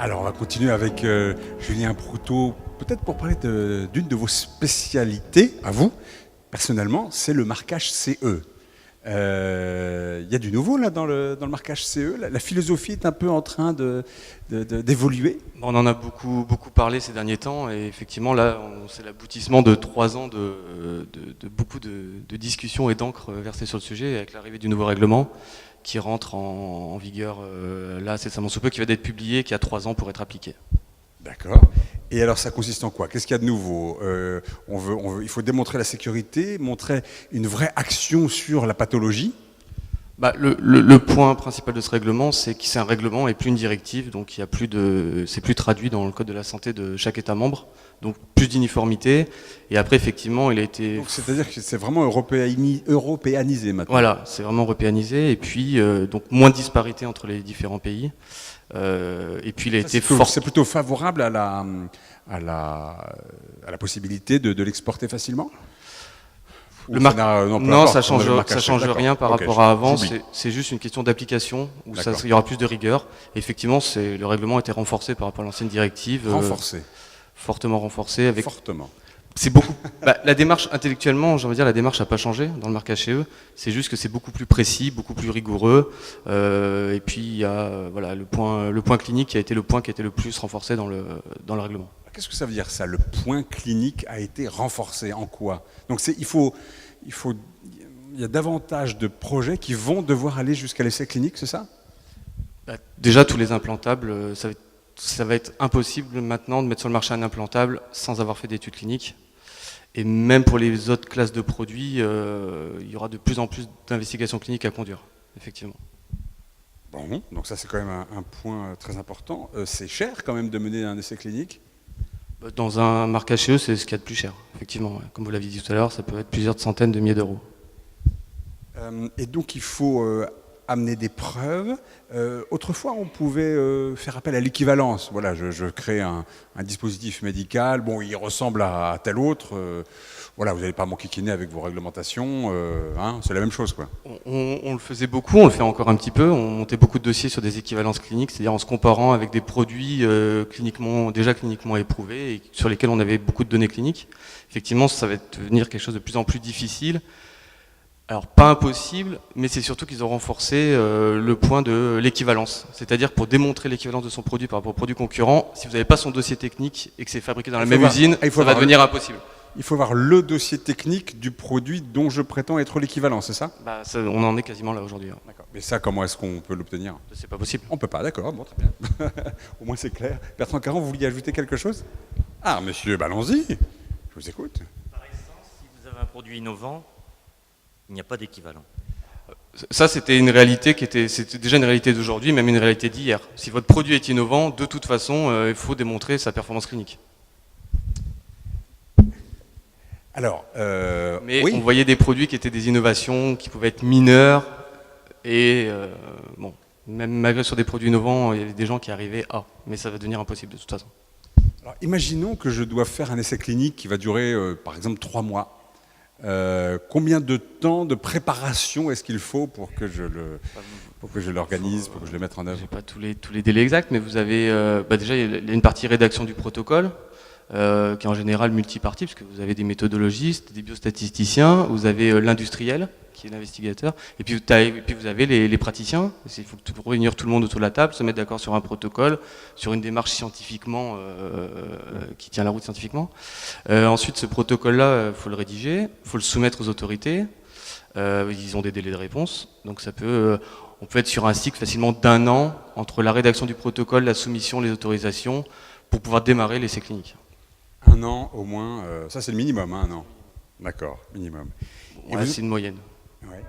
Alors, on va continuer avec Julien Proutot, peut-être pour parler d'une de vos spécialités, à vous, personnellement, c'est le marquage CE. Il y a du nouveau là dans le marquage CE. La philosophie est un peu en train d'évoluer. On en a beaucoup parlé ces derniers temps et effectivement là c'est l'aboutissement de 3 ans de beaucoup de discussions et d'encre versées sur le sujet avec l'arrivée du nouveau règlement qui rentre en vigueur là incessamment sous peu, qui va être publié, qui a 3 ans pour être appliqué. D'accord. Et alors ça consiste en quoi? Qu'est-ce qu'il y a de nouveau? Il faut démontrer la sécurité, montrer une vraie action sur la pathologie. Le point principal de ce règlement, c'est que c'est un règlement et plus une directive, donc il y a c'est plus traduit dans le code de la santé de chaque État membre, donc plus d'uniformité. Et après, effectivement, il a été. C'est-à-dire que c'est vraiment européanisé maintenant. Voilà, c'est vraiment européanisé, et puis donc moins de disparité entre les différents pays. Et puis il a été fort. C'est plutôt favorable à la possibilité de l'exporter facilement. Non, ça change rien par rapport à avant. C'est juste une question d'application où il y aura plus de rigueur. Et effectivement, le règlement a été renforcé par rapport à l'ancienne directive. Renforcé. Fortement renforcé. Fortement. C'est beaucoup. La démarche intellectuellement, j'ai envie de dire, la démarche n'a pas changé dans le marquage CE. C'est juste que c'est beaucoup plus précis, beaucoup plus rigoureux. Et puis il y a le point clinique qui a été le point qui a été le plus renforcé dans le règlement. Qu'est-ce que ça veut dire ça? Le point clinique a été renforcé en quoi? Donc il y a davantage de projets qui vont devoir aller jusqu'à l'essai clinique, c'est ça? Déjà tous les implantables, ça va être impossible maintenant de mettre sur le marché un implantable sans avoir fait d'études cliniques. Et même pour les autres classes de produits, il y aura de plus en plus d'investigations cliniques à conduire, effectivement. Bon, donc ça c'est quand même un point très important. C'est cher quand même de mener un essai clinique? Dans un marquage CE, c'est ce qu'il y a de plus cher, effectivement. Ouais. Comme vous l'aviez dit tout à l'heure, ça peut être plusieurs centaines de milliers d'euros. Et donc il faut amener des preuves. Autrefois, on pouvait faire appel à l'équivalence. Voilà, je crée un dispositif médical. Bon, il ressemble à tel autre. Voilà, vous n'allez pas m'enquiquiner avec vos réglementations. C'est la même chose, quoi. On le faisait beaucoup, on le fait encore un petit peu. On montait beaucoup de dossiers sur des équivalences cliniques, c'est-à-dire en se comparant avec des produits déjà cliniquement éprouvés et sur lesquels on avait beaucoup de données cliniques. Effectivement, ça va devenir quelque chose de plus en plus difficile. Alors, pas impossible, mais c'est surtout qu'ils ont renforcé le point de l'équivalence. C'est-à-dire pour démontrer l'équivalence de son produit par rapport au produit concurrent, si vous n'avez pas son dossier technique et que c'est fabriqué dans la même usine, ça va devenir impossible. Il faut avoir le dossier technique du produit dont je prétends être l'équivalent, c'est ça? On en est quasiment là aujourd'hui. Hein. D'accord. Mais ça, comment est-ce qu'on peut l'obtenir? C'est pas possible. On peut pas, d'accord, bon, très bien. Au moins c'est clair. Bertrand Caron, vous vouliez ajouter quelque chose? Ah, monsieur, allons-y, je vous écoute. Par essence, si vous avez un produit innovant, il n'y a pas d'équivalent. Ça, c'était déjà une réalité d'aujourd'hui, même une réalité d'hier. Si votre produit est innovant, de toute façon, il faut démontrer sa performance clinique. Alors, mais oui. On voyait des produits qui étaient des innovations, qui pouvaient être mineures, et même malgré sur des produits innovants, il y avait des gens qui arrivaient à, mais ça va devenir impossible de toute façon. Alors, imaginons que je dois faire un essai clinique qui va durer, par exemple, 3 mois. Combien de temps de préparation est-ce qu'il faut pour que je l'organise, pour que je le mette en œuvre? Je n'ai pas tous les délais exacts, mais vous avez déjà il y a une partie rédaction du protocole, qui est en général multipartie, parce que vous avez des méthodologistes, des biostatisticiens, vous avez l'industriel, qui est l'investigateur, et puis vous avez les praticiens. Il faut réunir tout le monde autour de la table, se mettre d'accord sur un protocole, sur une démarche scientifiquement, qui tient la route scientifiquement. Ensuite, ce protocole-là, il faut le rédiger, il faut le soumettre aux autorités. Ils ont des délais de réponse, donc on peut être sur un cycle facilement d'1 an entre la rédaction du protocole, la soumission, les autorisations, pour pouvoir démarrer l'essai clinique. 1 an au moins, ça c'est le minimum, 1 an. D'accord, minimum. Ouais, c'est une moyenne. Ouais.